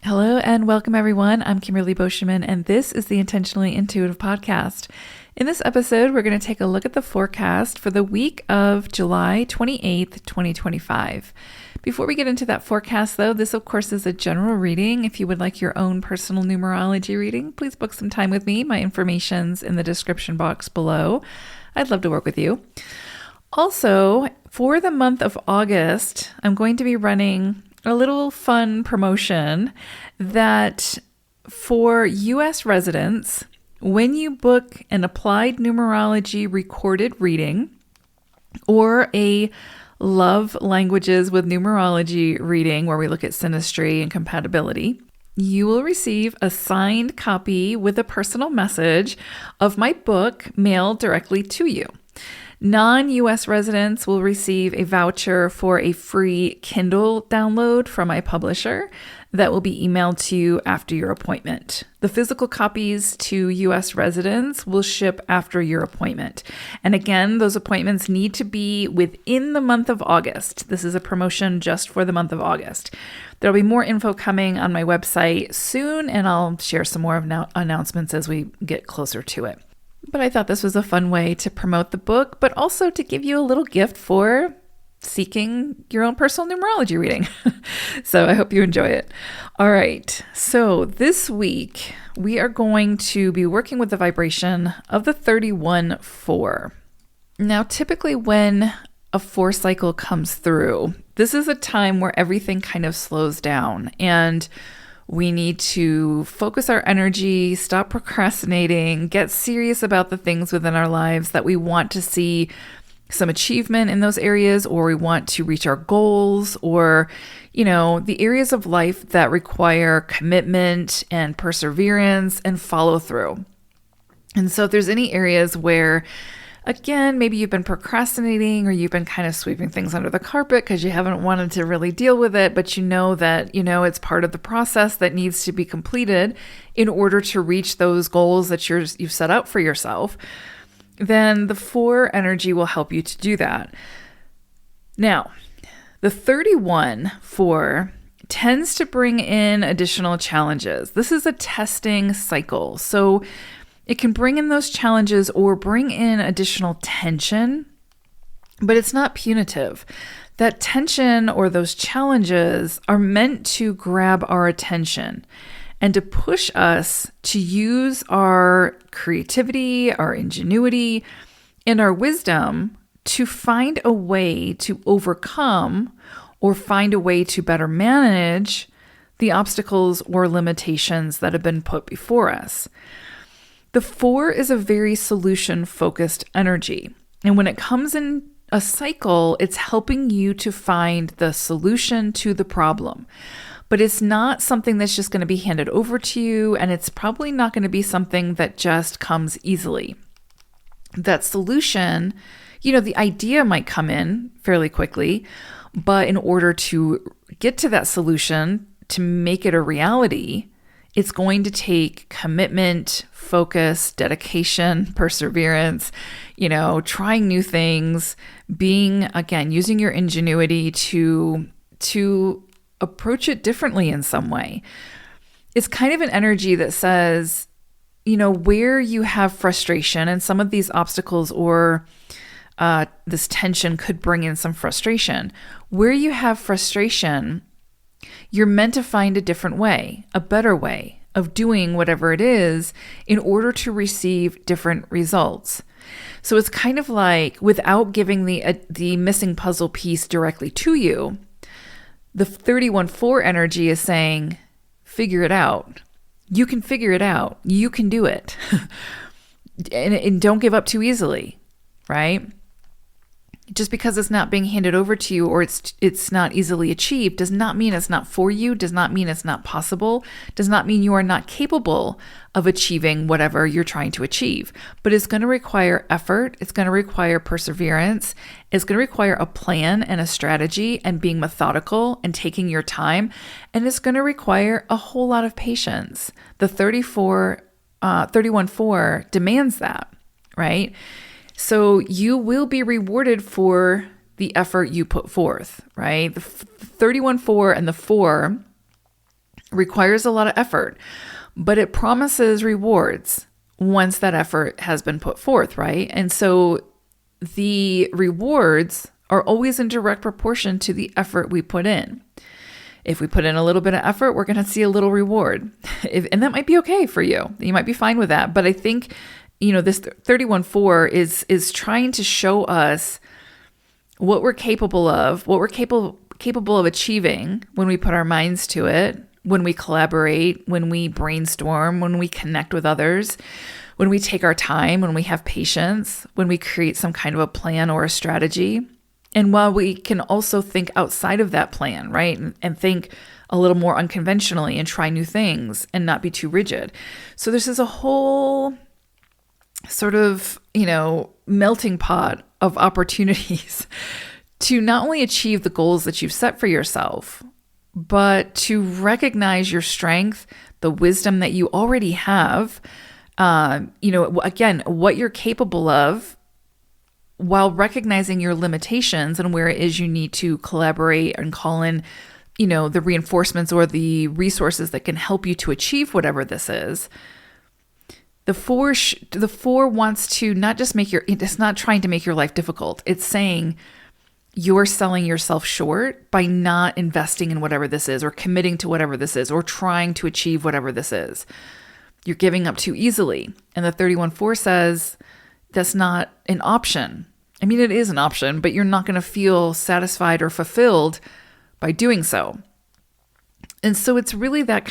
Hello and welcome everyone. I'm Kimberly Boschman and this is the Intentionally Intuitive Podcast. In this episode, we're going to take a look at the forecast for the week of July 28th, 2025. Before we get into that forecast though, this of course is a general reading. If you would like your own personal numerology reading, please book some time with me. My information's in the description box below. I'd love to work with you. Also, for the month of August, I'm going to be running a little fun promotion that for U.S. residents, when you book an applied numerology recorded reading or a love languages with numerology reading where we look at synastry and compatibility, you will receive a signed copy with a personal message of my book mailed directly to you. Non-U.S. residents will receive a voucher for a free Kindle download from my publisher that will be emailed to you after your appointment. The physical copies to U.S. residents will ship after your appointment. And again, those appointments need to be within the month of August. This is a promotion just for the month of August. There'll be more info coming on my website soon, and I'll share some more announcements as we get closer to it. But I thought this was a fun way to promote the book, but also to give you a little gift for seeking your own personal numerology reading. So I hope you enjoy it. All right. So this week, we are going to be working with the vibration of the 31-4. Now, typically when a 4 cycle comes through, this is a time where everything kind of slows down and we need to focus our energy, stop procrastinating, get serious about the things within our lives that we want to see some achievement in those areas, or we want to reach our goals, or, the areas of life that require commitment and perseverance and follow through. And so if there's any areas where, again, maybe you've been procrastinating or you've been kind of sweeping things under the carpet because you haven't wanted to really deal with it, but that, it's part of the process that needs to be completed in order to reach those goals that you've set out for yourself, then the 4 energy will help you to do that. Now, the 31-4 tends to bring in additional challenges. This is a testing cycle. So it can bring in those challenges or bring in additional tension, but it's not punitive. That tension or those challenges are meant to grab our attention and to push us to use our creativity, our ingenuity, and our wisdom to find a way to overcome or find a way to better manage the obstacles or limitations that have been put before us. The 4 is a very solution-focused energy. And when it comes in a cycle, it's helping you to find the solution to the problem. But it's not something that's just going to be handed over to you, and it's probably not going to be something that just comes easily. That solution, the idea might come in fairly quickly, but in order to get to that solution, to make it a reality, it's going to take commitment, focus, dedication, perseverance, trying new things, using your ingenuity to approach it differently in some way. It's kind of an energy that says, where you have frustration, and some of these obstacles or this tension could bring in some frustration. Where you have frustration, you're meant to find a different way, a better way of doing whatever it is in order to receive different results. So it's kind of like, without giving the missing puzzle piece directly to you, the 31-4 energy is saying, figure it out. You can figure it out. You can do it. and don't give up too easily, right? Just because it's not being handed over to you or it's not easily achieved does not mean it's not for you, does not mean it's not possible, does not mean you are not capable of achieving whatever you're trying to achieve. But it's going to require effort, it's going to require perseverance, it's going to require a plan and a strategy and being methodical and taking your time, and it's going to require a whole lot of patience. The 31-4 demands that, right? So you will be rewarded for the effort you put forth, right? The 31-4 and the 4 requires a lot of effort, but it promises rewards once that effort has been put forth, right? And so the rewards are always in direct proportion to the effort we put in. If we put in a little bit of effort, we're going to see a little reward. And that might be okay for you. You might be fine with that. But I think, this 31-4 is trying to show us what we're capable of, what we're capable of achieving when we put our minds to it, when we collaborate, when we brainstorm, when we connect with others, when we take our time, when we have patience, when we create some kind of a plan or a strategy. And while we can also think outside of that plan, right? And think a little more unconventionally and try new things and not be too rigid. So this is a whole sort of, melting pot of opportunities to not only achieve the goals that you've set for yourself, but to recognize your strength, the wisdom that you already have, again, what you're capable of, while recognizing your limitations and where it is you need to collaborate and call in, the reinforcements or the resources that can help you to achieve whatever this is. The four wants to not just it's not trying to make your life difficult. It's saying you're selling yourself short by not investing in whatever this is or committing to whatever this is or trying to achieve whatever this is. You're giving up too easily. And the 31-4 says, that's not an option. I mean, it is an option, but you're not going to feel satisfied or fulfilled by doing so. And so it's really that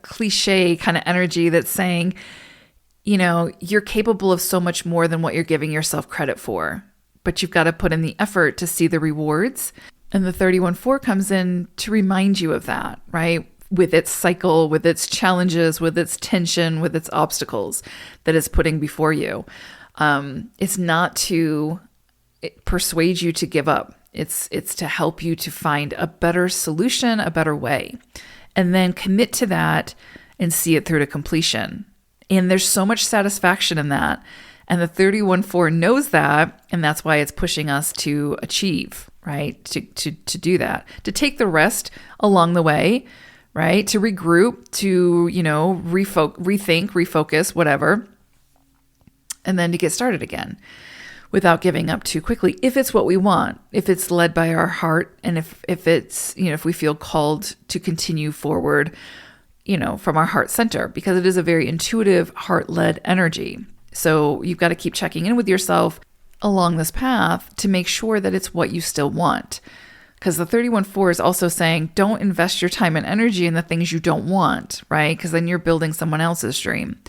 cliche kind of energy that's saying, you're capable of so much more than what you're giving yourself credit for, but you've got to put in the effort to see the rewards. And the 31-4 comes in to remind you of that, right? With its cycle, with its challenges, with its tension, with its obstacles that it's putting before you. It's not to persuade you to give up. It's to help you to find a better solution, a better way, and then commit to that and see it through to completion. And there's so much satisfaction in that. And the 31-4 knows that, and that's why it's pushing us to achieve, right? To do that, to take the rest along the way, right? To regroup, to, rethink, refocus, whatever. And then to get started again without giving up too quickly. If it's what we want, if it's led by our heart, and if it's, if we feel called to continue forward, from our heart center, because it is a very intuitive, heart-led energy. So you've got to keep checking in with yourself along this path to make sure that it's what you still want. Because the 31-4 is also saying, don't invest your time and energy in the things you don't want, right? Because then you're building someone else's dream.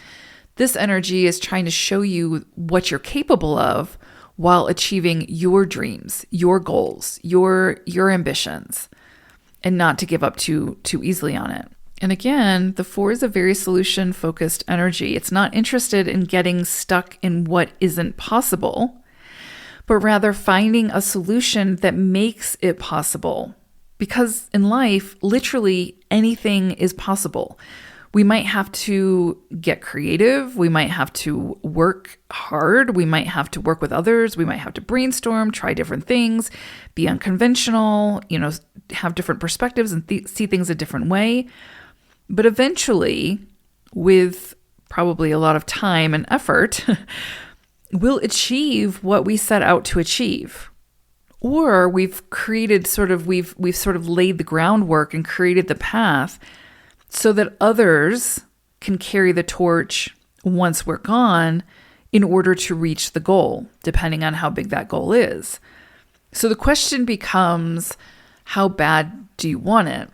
This energy is trying to show you what you're capable of while achieving your dreams, your goals, your ambitions, and not to give up too easily on it. And again, the 4 is a very solution-focused energy. It's not interested in getting stuck in what isn't possible, but rather finding a solution that makes it possible. Because in life, literally anything is possible. We might have to get creative. We might have to work hard. We might have to work with others. We might have to brainstorm, try different things, be unconventional, have different perspectives and see things a different way. But eventually, with probably a lot of time and effort, we'll achieve what we set out to achieve. Or we've created we've sort of laid the groundwork and created the path so that others can carry the torch once we're gone in order to reach the goal, depending on how big that goal is. So the question becomes, how bad do you want it?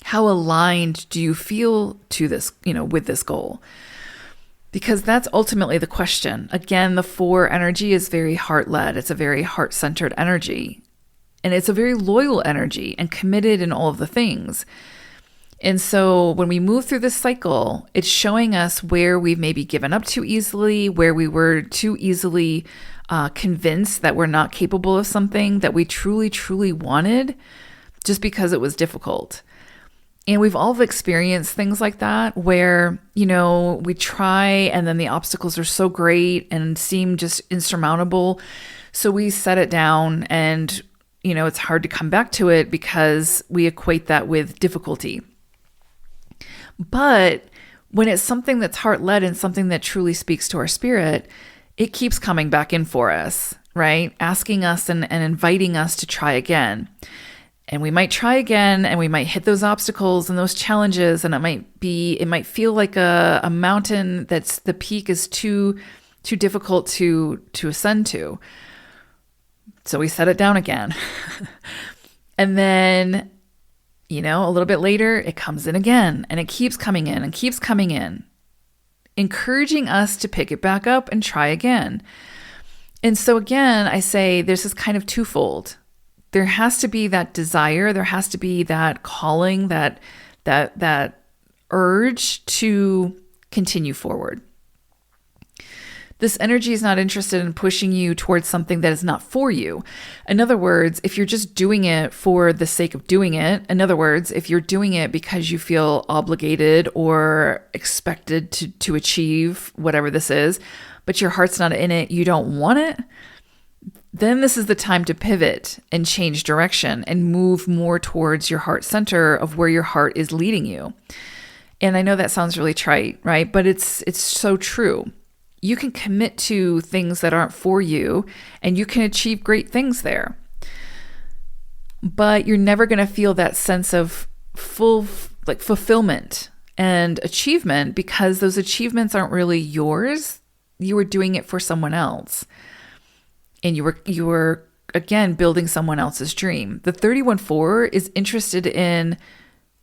How aligned do you feel to this, with this goal? Because that's ultimately the question. Again, the 4 energy is very heart-led. It's a very heart-centered energy. And it's a very loyal energy and committed in all of the things. And so when we move through this cycle, it's showing us where we've maybe given up too easily, where we were too easily convinced that we're not capable of something that we truly, truly wanted just because it was difficult. And we've all experienced things like that where, we try and then the obstacles are so great and seem just insurmountable. So we set it down and, it's hard to come back to it because we equate that with difficulty. But when it's something that's heart-led and something that truly speaks to our spirit, it keeps coming back in for us, right? Asking us and inviting us to try again. And we might try again, and we might hit those obstacles and those challenges, and it might feel like a mountain that's the peak is too difficult to ascend to. So we set it down again. And then, a little bit later, it comes in again, and it keeps coming in and keeps coming in, encouraging us to pick it back up and try again. And so again, I say this is kind of twofold. There has to be that desire, there has to be that calling, that urge to continue forward. This energy is not interested in pushing you towards something that is not for you. In other words, if you're just doing it for the sake of doing it, in other words, if you're doing it because you feel obligated or expected to achieve whatever this is, but your heart's not in it, you don't want it, then this is the time to pivot and change direction and move more towards your heart center of where your heart is leading you. And I know that sounds really trite, right? But it's so true. You can commit to things that aren't for you, and you can achieve great things there. But you're never going to feel that sense of fulfillment and achievement because those achievements aren't really yours. You were doing it for someone else. And you were again building someone else's dream. The 31-4 is interested in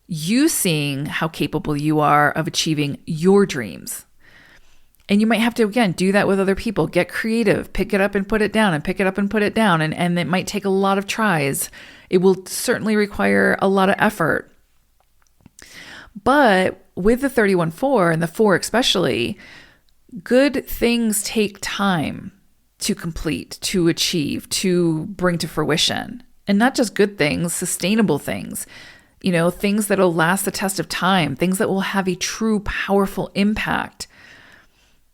you seeing how capable you are of achieving your dreams. And you might have to, again, do that with other people. Get creative, pick it up and put it down, and pick it up and put it down. And it might take a lot of tries. It will certainly require a lot of effort. But with the 31-4 and the 4 especially, good things take time to complete, to achieve, to bring to fruition. And not just good things, sustainable things. Things that will last the test of time, things that will have a true powerful impact,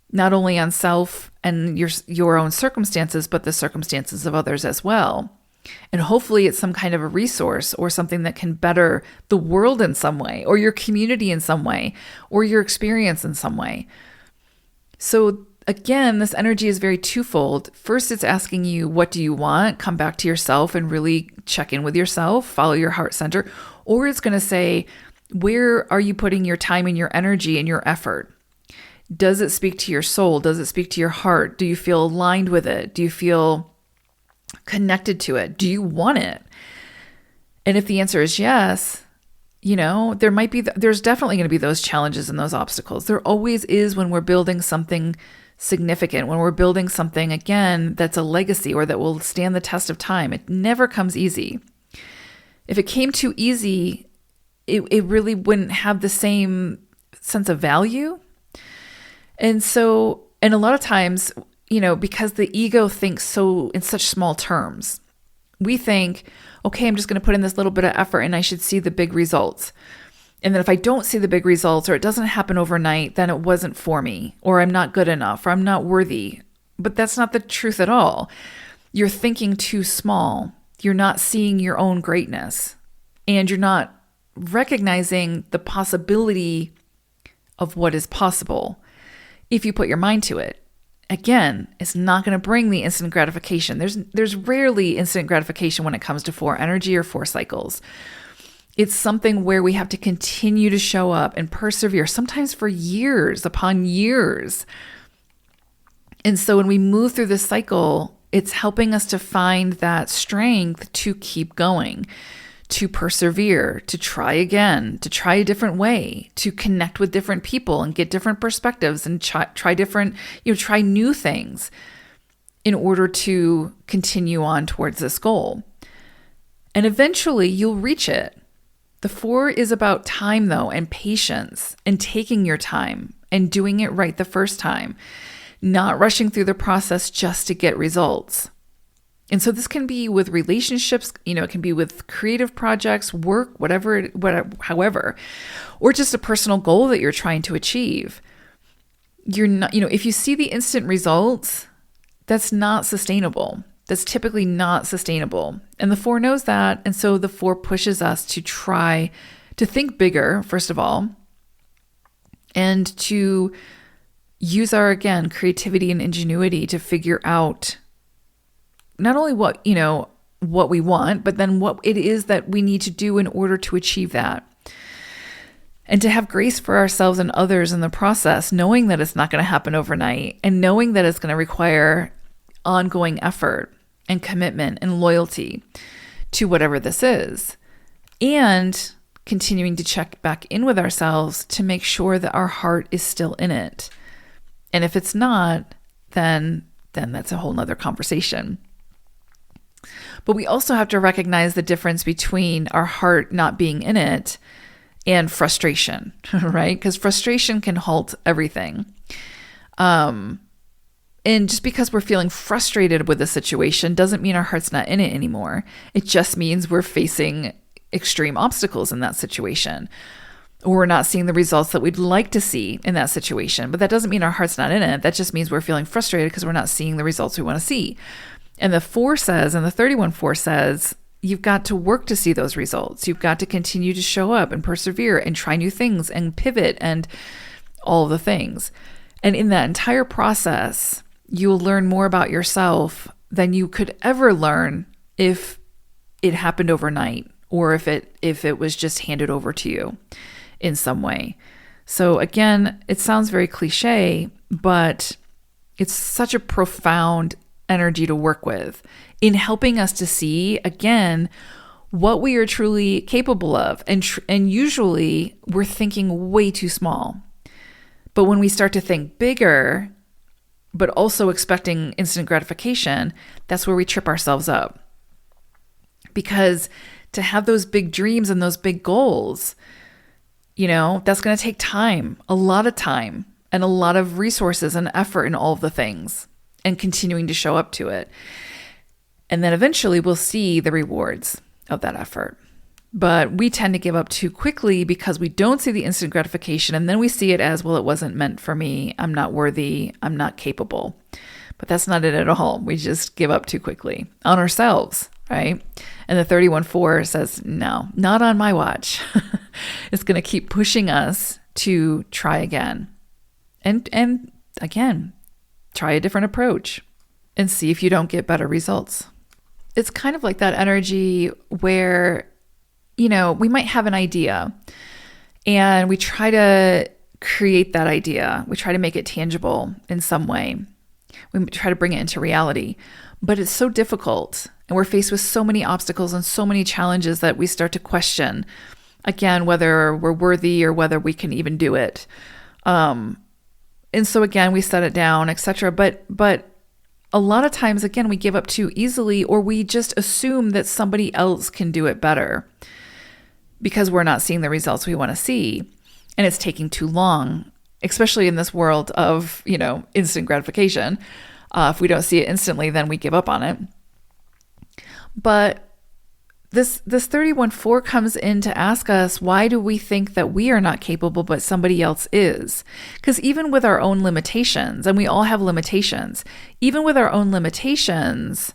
not only on self and your own circumstances, but the circumstances of others as well. And hopefully it's some kind of a resource or something that can better the world in some way, or your community in some way, or your experience in some way. So again, this energy is very twofold. First, it's asking you, what do you want? Come back to yourself and really check in with yourself, follow your heart center. Or it's going to say, where are you putting your time and your energy and your effort? Does it speak to your soul? Does it speak to your heart? Do you feel aligned with it? Do you feel connected to it? Do you want it? And if the answer is yes, there's definitely going to be those challenges and those obstacles. There always is when we're building something significant, when we're building something, again, that's a legacy or that will stand the test of time. It never comes easy. If it came too easy, it really wouldn't have the same sense of value. And a lot of times, because the ego thinks so in such small terms, we think, okay, I'm just going to put in this little bit of effort and I should see the big results. And then if I don't see the big results or it doesn't happen overnight, then it wasn't for me, or I'm not good enough, or I'm not worthy. But that's not the truth at all. You're thinking too small. You're not seeing your own greatness, and you're not recognizing the possibility of what is possible if you put your mind to it. Again, it's not going to bring the instant gratification. There's rarely instant gratification when it comes to 4 energy or 4 cycles. It's something where we have to continue to show up and persevere, sometimes for years upon years. And so when we move through this cycle, it's helping us to find that strength to keep going, to persevere, to try again, to try a different way, to connect with different people and get different perspectives and try different, try new things in order to continue on towards this goal. And eventually you'll reach it. The 4 is about time though, and patience, and taking your time and doing it right the first time, not rushing through the process just to get results. And so this can be with relationships, it can be with creative projects, work, however, or just a personal goal that you're trying to achieve. You're not, if you see the instant results, that's not sustainable. That's typically not sustainable. And the 4 knows that. And so the 4 pushes us to try to think bigger, first of all, and to use our, again, creativity and ingenuity to figure out not only what we want, but then what it is that we need to do in order to achieve that. And to have grace for ourselves and others in the process, knowing that it's not going to happen overnight and knowing that it's going to require ongoing effort and commitment and loyalty to whatever this is. And continuing to check back in with ourselves to make sure that our heart is still in it. And if it's not, then that's a whole nother conversation. But we also have to recognize the difference between our heart not being in it and frustration, right? Because frustration can halt everything. And just because we're feeling frustrated with a situation doesn't mean our heart's not in it anymore. It just means we're facing extreme obstacles in that situation, or we're not seeing the results that we'd like to see in that situation. But that doesn't mean our heart's not in it. That just means we're feeling frustrated because we're not seeing the results we want to see. And the 4 says, and the 31-4 says, you've got to work to see those results. You've got to continue to show up and persevere and try new things and pivot and all the things. And in that entire process, you will learn more about yourself than you could ever learn if it happened overnight, or if it was just handed over to you in some way. So again, it sounds very cliche, but it's such a profound energy to work with in helping us to see, again, what we are truly capable of. And usually we're thinking way too small. But when we start to think bigger, but also expecting instant gratification, that's where we trip ourselves up. Because to have those big dreams and those big goals, that's going to take time, a lot of time, and a lot of resources and effort in all of the things, and continuing to show up to it. And then eventually we'll see the rewards of that effort. But we tend to give up too quickly because we don't see the instant gratification. And then we see it as, well, it wasn't meant for me. I'm not worthy. I'm not capable. But that's not it at all. We just give up too quickly on ourselves, right? And the 31-4 says, no, not on my watch. It's going to keep pushing us to try again. And again, try a different approach and see if you don't get better results. It's kind of like that energy where, we might have an idea and we try to create that idea. We try to make it tangible in some way. We try to bring it into reality, but it's so difficult. And we're faced with so many obstacles and so many challenges that we start to question, again, whether we're worthy or whether we can even do it. And so again, we set it down, etc. But a lot of times, again, we give up too easily, or we just assume that somebody else can do it better because we're not seeing the results we want to see. And it's taking too long, especially in this world of, instant gratification. If we don't see it instantly, then we give up on it. But this 31-4 comes in to ask us, why do we think that we are not capable, but somebody else is? Because even with our own limitations, and we all have limitations, even with our own limitations,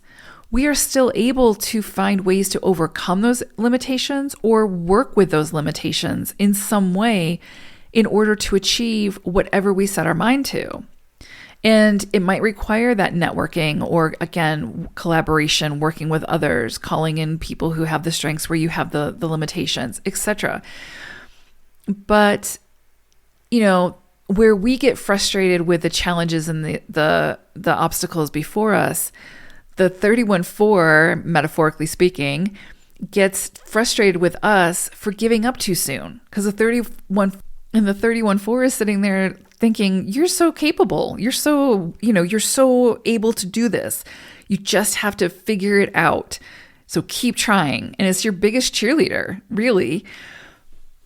we are still able to find ways to overcome those limitations or work with those limitations in some way in order to achieve whatever we set our mind to. And it might require that networking or, again, collaboration, working with others, calling in people who have the strengths where you have the limitations, etc. But, where we get frustrated with the challenges and the obstacles before us, the 31-4, metaphorically speaking, gets frustrated with us for giving up too soon. Because the 31-4 is sitting there thinking, you're so capable. You're so able to do this. You just have to figure it out. So keep trying. And it's your biggest cheerleader, really.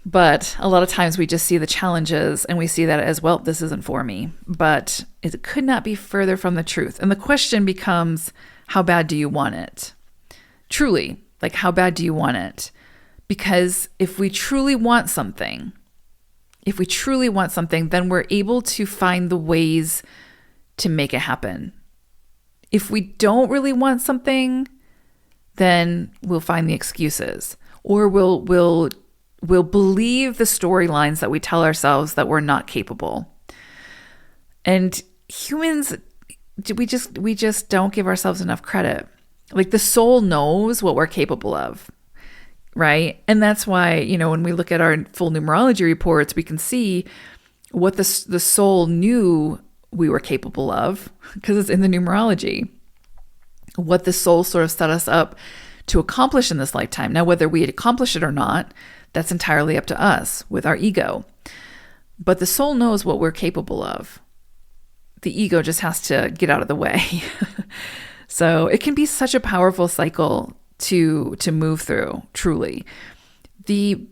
But a lot of times we just see the challenges and we see that as, well, this isn't for me. But it could not be further from the truth. And the question becomes, how bad do you want it? Truly, how bad do you want it? Because if we truly want something, then we're able to find the ways to make it happen. If we don't really want something, then we'll find the excuses, or we'll we'll believe the storylines that we tell ourselves that we're not capable. And humans, we just don't give ourselves enough credit. Like the soul knows what we're capable of, right? And that's why, when we look at our full numerology reports, we can see what the soul knew we were capable of, because it's in the numerology. What the soul sort of set us up to accomplish in this lifetime. Now, whether we accomplish it or not, that's entirely up to us with our ego. But the soul knows what we're capable of. The ego just has to get out of the way. So it can be such a powerful cycle to move through, truly. The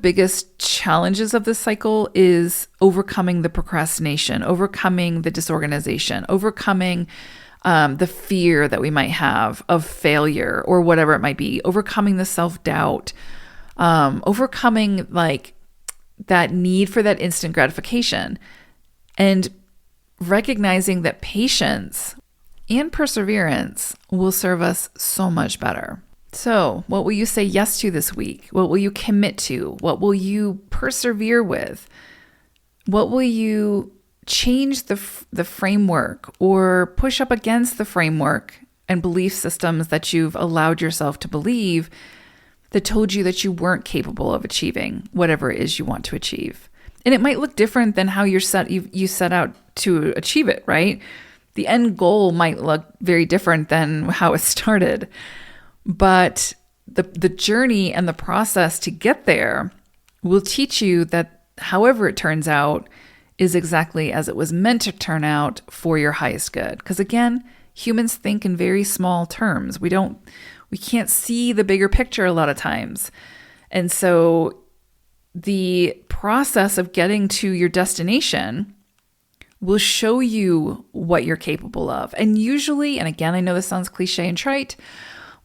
biggest challenges of this cycle is overcoming the procrastination, overcoming the disorganization, overcoming the fear that we might have of failure or whatever it might be, overcoming the self-doubt, overcoming like that need for that instant gratification, and recognizing that patience and perseverance will serve us so much better. So, what will you say yes to this week? What will you commit to? What will you persevere with? What will you change the framework or push up against the framework and belief systems that you've allowed yourself to believe that told you that you weren't capable of achieving whatever it is you want to achieve? And it might look different than how you set out to achieve it, right? The end goal might look very different than how it started. But the journey and the process to get there will teach you that however it turns out is exactly as it was meant to turn out for your highest good. Because again, humans think in very small terms. We can't see the bigger picture a lot of times. And so the process of getting to your destination will show you what you're capable of. And usually, and again, I know this sounds cliche and trite,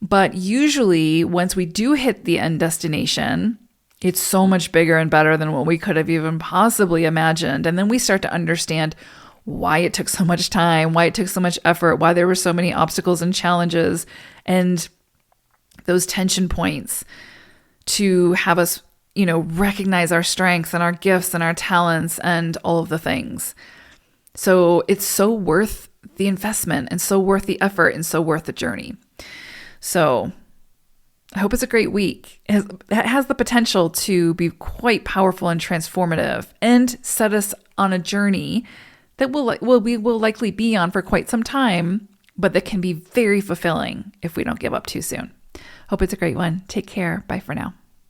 but usually once we do hit the end destination, it's so much bigger and better than what we could have even possibly imagined. And then we start to understand why it took so much time, why it took so much effort, why there were so many obstacles and challenges and those tension points to have us, recognize our strengths and our gifts and our talents and all of the things. So it's so worth the investment and so worth the effort and so worth the journey. So I hope it's a great week. It has the potential to be quite powerful and transformative and set us on a journey that we will likely be on for quite some time, but that can be very fulfilling if we don't give up too soon. Hope it's a great one. Take care. Bye for now.